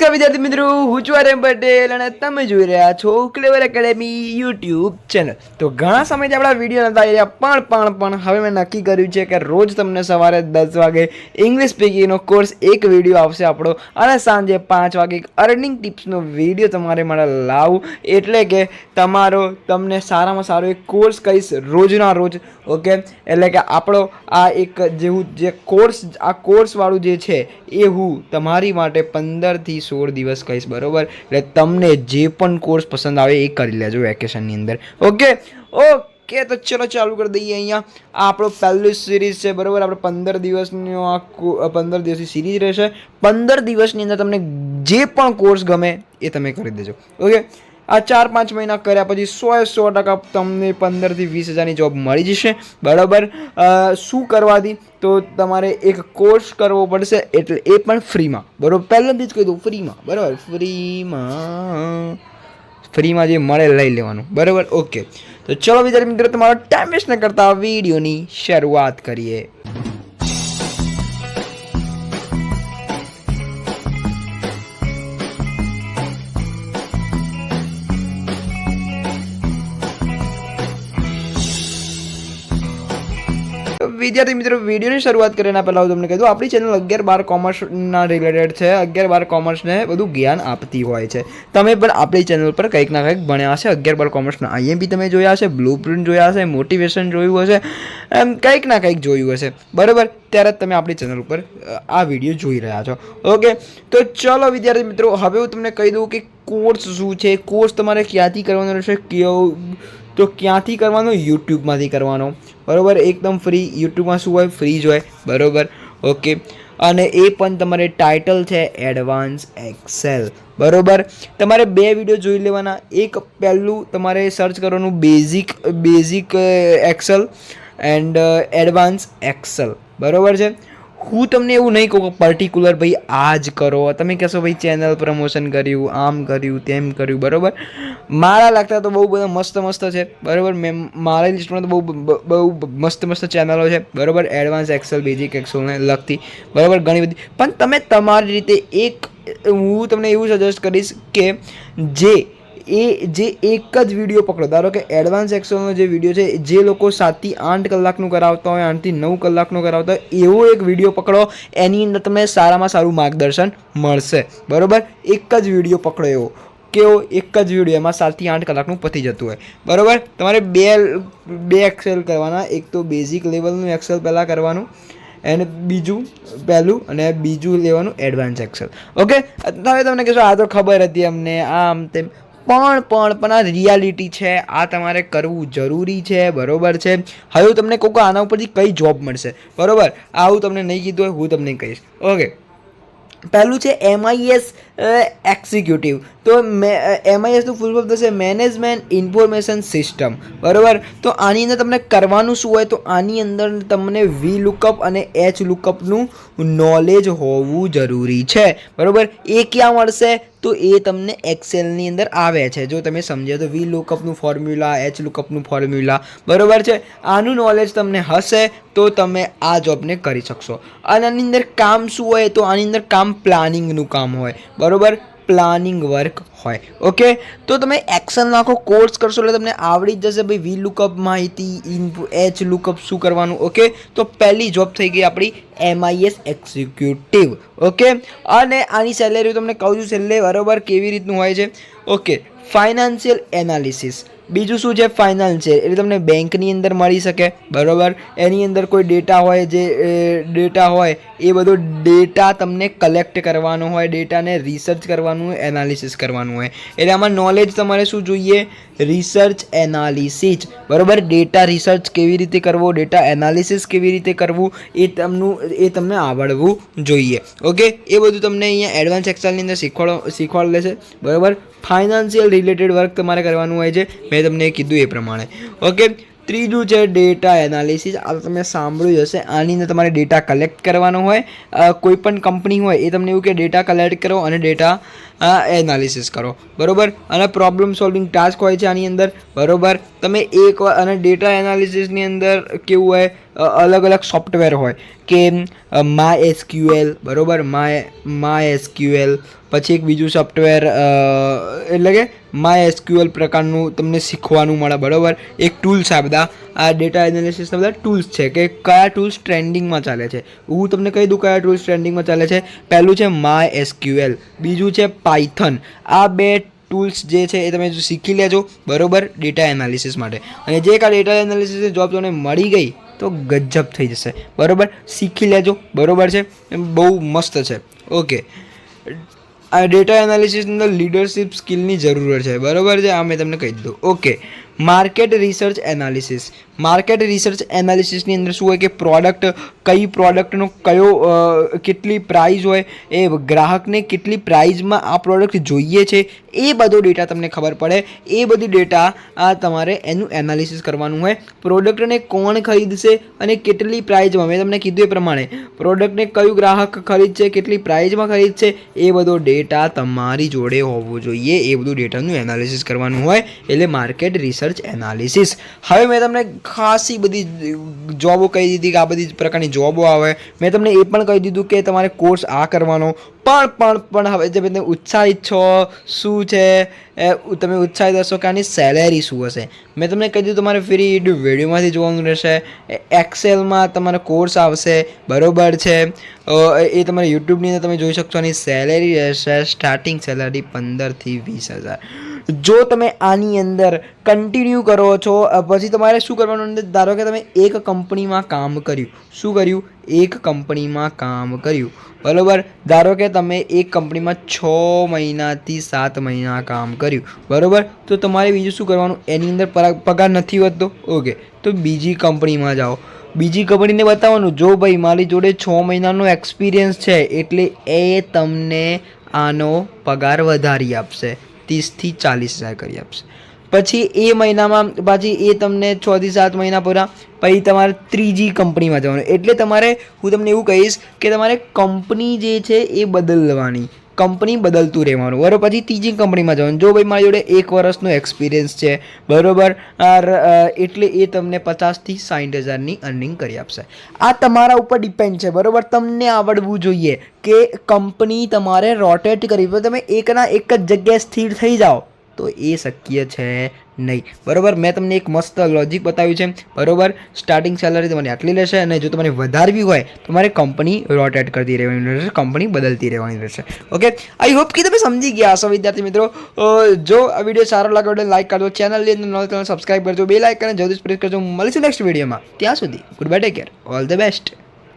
નમસ્કાર વિદ્યાર્થી મિત્રો, હું છું આર્યન પટેલ અને તમે જોઈ રહ્યા છો ક્લેવર એકેડેમી યુટ્યુબ ચેનલ। તો ઘણા સમયથી આપણા વિડીયો નતા આવ્યા પણ હવે મેં નક્કી કર્યું છે કે રોજ તમને સવારે 10 વાગે ઇંગ્લિશ સ્પીકિંગનો કોર્સ એક વિડીયો આવશે આપણો, અને સાંજે 5 વાગે એક અર્નિંગ ટિપ્સનો વિડીયો તમારે માટે લાવું, એટલે કે તમને સારામાં સારો એક કોર્સ કહીશ રોજના રોજ। ઓકે, એટલે કે આપણો આ એક જે કોર્સવાળું જે છે એ હું તમારી માટે 15 થી 16 દિવસ કહીશ, બરોબર? એટલે તમને જે પણ કોર્સ પસંદ આવે એ કરી લેજો વેકેશનની અંદર। ઓકે, તો ચલો ચાલુ કરી દઈએ। અહીંયા આ આપણો પહેલી સિરીઝ છે, બરોબર? આપણે 15 દિવસની 15 દિવસની સિરીઝ રહેશે। 15 દિવસની અંદર તમને જે પણ કોર્સ ગમે એ તમે કરી દેજો। ઓકે, આ 4-5 મહિના કર્યા પછી 100% તમને 15 થી 20 હજારની જોબ મળી જશે, બરાબર? શું કરવાથી? તો તમારે એક કોર્સ કરવો પડશે, એટલે એ પણ ફ્રીમાં, બરાબર? પહેલાંથી જ કહી દઉં, ફ્રીમાં, બરાબર? ફ્રીમાં જે મળે લઈ લેવાનું, બરાબર? ઓકે, તો ચલો વિદ્યાર્થી મિત્રો, તમારો ટાઈમ વેસ્ટ ન કરતા વિડીયોની શરૂઆત કરીએ। વિદ્યાર્થી મિત્રો, વિડીયોની શરૂઆત કરીને પહેલાં હું તમને કહી દઉં, આપણી ચેનલ 11-12 કોમર્સના રિલેટેડ છે। 11-12 કોમર્સને બધું જ્ઞાન આપતી હોય છે। તમે પણ આપણી ચેનલ પર કંઈક ના કંઈક ભણ્યા હશે। 11-12 કોમર્સના IMP તમે જોયા હશે, બ્લુ પ્રિન્ટ જોયા હશે, મોટિવેશન જોયું હશે, એમ કંઈક ના કંઈક જોયું હશે, બરાબર? ત્યારે જ તમે આપણી ચેનલ ઉપર આ વિડીયો જોઈ રહ્યા છો। ઓકે, તો ચલો વિદ્યાર્થી મિત્રો, હવે હું તમને કહી દઉં કે કોર્સ શું છે। કોર્સ તમારે ક્યાંથી કરવાનો રહેશે, તો ક્યાંથી કરવાનો? યુટ્યુબમાંથી કરવાનો, બરાબર? એકદમ ફ્રી। યુટ્યુબમાં શું હોય? ફ્રી જ હોય, બરાબર? ઓકે, અને એ પણ તમારે ટાઇટલ છે એડવાન્સ એક્સેલ, બરાબર? તમારે 2 વિડીયો જોઈ લેવાના। એક પહેલું તમારે સર્ચ કરવાનું basic Excel and advance Excel, બરાબર છે? હું તમને એવું નહીં કહું કે પર્ટિક્યુલર ભાઈ આ જ કરો, તમે કહેશો ભાઈ ચેનલ પ્રમોશન કર્યું, આમ કર્યું, તેમ કર્યું, બરાબર? મારા લાગતા તો બહુ બધા મસ્ત છે, બરાબર? મારા લિસ્ટમાં તો બહુ મસ્ત ચેનલો છે, બરાબર? એડવાન્સ એક્સેલ, બેઝિક એક્સેલને લગતી, બરાબર? ઘણી બધી, પણ તમે તમારી રીતે હું તમને એવું સજેસ્ટ કરીશ કે જે એક જ વિડીયો પકડો। ધારો કે એડવાન્સ એક્સેલનો જે વિડીયો છે, જે લોકો 7 થી 8 કલાકનું કરાવતા હોય, 8 થી 9 કલાકનું કરાવતા હોય, એવો એક વિડીયો પકડો, એની અંદર તમને સારામાં સારું માર્ગદર્શન મળશે, બરાબર? એક જ વિડીયો પકડો એવો, કેવો? એક જ વિડીયો, એમાં 7 થી 8 કલાકનું પતી જતું હોય, બરાબર? તમારે બે એક્સેલ કરવાના। એક તો બેઝિક લેવલનું એક્સેલ પહેલાં કરવાનું, અને પહેલું લેવાનું એડવાન્સ એક્સેલ। ઓકે, હવે તમને કહેશો આ તો ખબર હતી અમને, આમ તેમ, પણ આ રિયાલિટી છે, આ તમારે કરવું જરૂરી છે, બરાબર છે? હવે હું તમને કહું કે આના ઉપરથી કઈ જોબ મળશે, બરાબર? આવું તમને નહીં કીધું હોય, હું તમને કહીશ। ઓકે, પહેલું છે MIS એક્ઝિક્યુટિવ। તો MISનું ફૂલ ફોર્મ થશે મેનેજમેન્ટ ઇન્ફોર્મેશન સિસ્ટમ, બરાબર? તો આની અંદર તમને કરવાનું શું હોય? તો આની અંદર તમને VLOOKUP અને HLOOKUPનું નોલેજ હોવું જરૂરી છે, બરાબર? એ ક્યાં મળશે? તો એ તમને એક્સેલની અંદર આવે છે, જો તમે સમજો તો VLOOKUPનું ફોર્મ્યુલા, HLOOKUPનું ફોર્મ્યુલા, બરાબર છે? આનું નોલેજ તમને હશે તો તમે આ જોબને કરી શકશો। અને આની અંદર કામ શું હોય? તો આની અંદર કામ પ્લાનિંગનું કામ હોય, બરાબર? પ્લાનિંગ વર્ક હોય। ઓકે, તો તમે એક્સેલનો આખો કોર્સ કરશો એટલે તમને આવડી જ જશે ભાઈ VLOOKUP માહિતી, HLOOKUP શું કરવાનું। ઓકે, તો પહેલી જોબ થઈ ગઈ આપણી MIS એક્ઝિક્યુટિવ। ઓકે, અને આની સેલેરી તમને કહું છું છેલ્લે, બરાબર? કેવી રીતનું હોય છે? Okay, financial analysis. બીજું શું છે? ફાઇનાન્શિયલ, એટલે તમને બેંકની અંદર મળી શકે, બરાબર? એની અંદર કોઈ ડેટા હોય, જે ડેટા હોય એ બધો ડેટા તમને કલેક્ટ કરવાનો હોય, ડેટાને રિસર્ચ કરવાનું હોય, એનાલિસિસ કરવાનું હોય। એટલે આમાં નોલેજ તમારે શું જોઈએ? રિસર્ચ એનાલિસિસ, બરાબર? ડેટા રિસર્ચ કેવી રીતે કરવો, ડેટા એનાલિસિસ કેવી રીતે કરવું, એ તમને આવડવું જોઈએ। ઓકે, એ બધું તમને અહીંયા એડવાન્સ એક્સેલની અંદર શીખવાડ લેશે, બરાબર? ફાઇનાન્શિયલ રિલેટેડ વર્ક તમારે કરવાનું હોય છે, મેં તમને કીધું એ પ્રમાણે। ઓકે, ત્રીજું છે ડેટા એનાલિસિસ। આ તમે સાંભળ્યું હશે, આની અંદર તમારે ડેટા કલેક્ટ કરવાનો હોય। કોઈ પણ કંપની હોય એ તમને એવું કે ડેટા કલેક્ટ કરો અને ડેટા એનાલિસિસ કરો, બરાબર. અને પ્રોબ્લેમ સોલ્વિંગ ટાસ્ક હોય છે આની અંદર, બરાબર. તમે એક અને ડેટા એનાલિસિસની અંદર કેવું હોય, અલગ અલગ સોફ્ટવેર હોય કે માય એસક્યુએલ, બરાબર, માય એસક્યુએલ, પછી એક બીજું સોફ્ટવેર એટલે કે માય એસક્યુએલ પ્રકારનું તમને શીખવાનું મળે, બરાબર. એક ટૂલ્સ આ બધા આ ડેટા એનાલિસિસના બધા ટૂલ્સ છે કે કયા ટૂલ્સ ટ્રેન્ડિંગમાં ચાલે છે. હું તમને કહી દઉં કયા ટૂલ્સ ટ્રેન્ડિંગમાં ચાલે છે. પહેલું છે માય એસક્યુએલ, બીજું છે પાયથન. આ બે ટૂલ્સ જે છે એ તમે શીખી લેજો, બરાબર, ડેટા એનાલિસિસ માટે. અને જે આ ડેટા એનાલિસિસની જોબ તમને મળી ગઈ તો ગજબ થઈ જશે, બરાબર. શીખી લેજો, બરાબર છે, બહુ મસ્ત છે. ઓકે, આ ડેટા એનાલિસિસની અંદર લીડરશિપ સ્કિલની જરૂર છે, બરાબર છે. આ મેં તમને કહી દીધું. Okay, market research analysis. Market research એનાલિસિસની અંદર શું હોય કે કઈ પ્રોડક્ટનો કેટલી પ્રાઇઝ હોય, એ ગ્રાહકને કેટલી પ્રાઇઝમાં આ પ્રોડક્ટ જોઈએ છે, એ બધો ડેટા તમને ખબર પડે. એ બધી ડેટા તમારે એનું એનાલિસિસ કરવાનું હોય. પ્રોડક્ટને કોણ ખરીદશે અને કેટલી પ્રાઇઝમાં, મેં તમને કીધું એ પ્રમાણે પ્રોડક્ટને કયું ગ્રાહક ખરીદશે, કેટલી પ્રાઇઝમાં ખરીદશે, એ બધો ડેટા તમારી જોડે હોવો જોઈએ. એ બધું ડેટાનું એનાલિસિસ કરવાનું હોય, એટલે માર્કેટ રિસર્ચ એનાલિસિસ. હવે મેં તમને ખાસી બધી જોબો કહી દીધી કે આ બધી પ્રકારની જોબો આવે. મેં તમને એ પણ કહી દીધું કે તમારે કોર્સ આ કરવાનો. પણ હવે જે તમે ઉત્સાહિત છો શું છે, તમે ઉત્સાહિત હશો કે આની સેલેરી શું હશે. મેં તમને કહી દીધું તમારે ફ્રી વિડીયોમાંથી જોવાનું રહેશે. એક્સેલમાં તમારો કોર્સ આવશે, બરાબર છે. એ તમારે યુટ્યુબની અંદર તમે જોઈ શકશો. આની સેલેરી રહેશે સ્ટાર્ટિંગ સેલેરી 15,000 થી 20,000. જો તમે આની અંદર કન્ટિન્યુ કરો છો, પછી તમારે શું કરવાનું, ધારો કે તમે એક કંપનીમાં કામ કર્યું. શું કર્યું? એક કંપનીમાં કામ કર્યું, બરાબર. ધારો કે તમે એક કંપનીમાં 6 મહિનાથી 7 મહિના કામ કર્યું, બરાબર. તો તમારે બીજું શું કરવાનું, એની અંદર પગાર નથી વધતો. ઓકે, તો બીજી કંપનીમાં જાઓ. બીજી કંપનીને બતાવવાનું, જો ભાઈ મારી જોડે 6 મહિનાનો એક્સપિરિયન્સ છે એટલે એ તમને આનો પગાર વધારી આપશે, 30,000 થી 40,000 કરી આપશે. પછી એ મહિનામાં પાછી એ તમને 6 થી 7 મહિના પૂરા, પછી તમારે ત્રીજી કંપનીમાં જવાનું. એટલે તમારે હું તમને એવું કહીશ કે તમારે કંપની જે છે એ બદલવાની, કંપની બદલતું રહેવાનું, બરાબર. પછી ત્રીજી કંપનીમાં જવાનું. જો ભાઈ મારી જોડે 1 વર્ષનો એક્સપિરિયન્સ છે, બરાબર, એટલે એ તમને 50,000 થી 60,000ની અર્નિંગ કરી આપશે. આ તમારા ઉપર ડિપેન્ડ છે, બરાબર. તમને આવડવું જોઈએ કે કંપની તમારે રોટેટ કરવી. તમે એકના એક જ જગ્યાએ સ્થિર થઈ જાઓ તો એ શક્ય છે નહીં, બરાબર. મેં તમને એક મસ્ત લોજિક બતાવ્યું છે, બરાબર. સ્ટાર્ટિંગ સેલરી તમારી આટલી લેશે, અને જો તમારે વધારવી હોય તો તમારે કંપની રોટેટ કરતી રહેવાની રહેશે, કંપની બદલતી રહેવાની રહેશે. ઓકે, આઈ હોપ કે તમે સમજી ગયા હશો વિદ્યાર્થી મિત્રો. જો આ વિડીયો સારો લાગ્યો તો લાઈક કરજો, ચેનલની અંદર સબસ્ક્રાઈબ કરજો, બેલ આઇકન જરૂર પ્રેસ કરજો. મળીશું નેક્સ્ટ વિડીયોમાં. ત્યાં સુધી good bye, take care, all the best.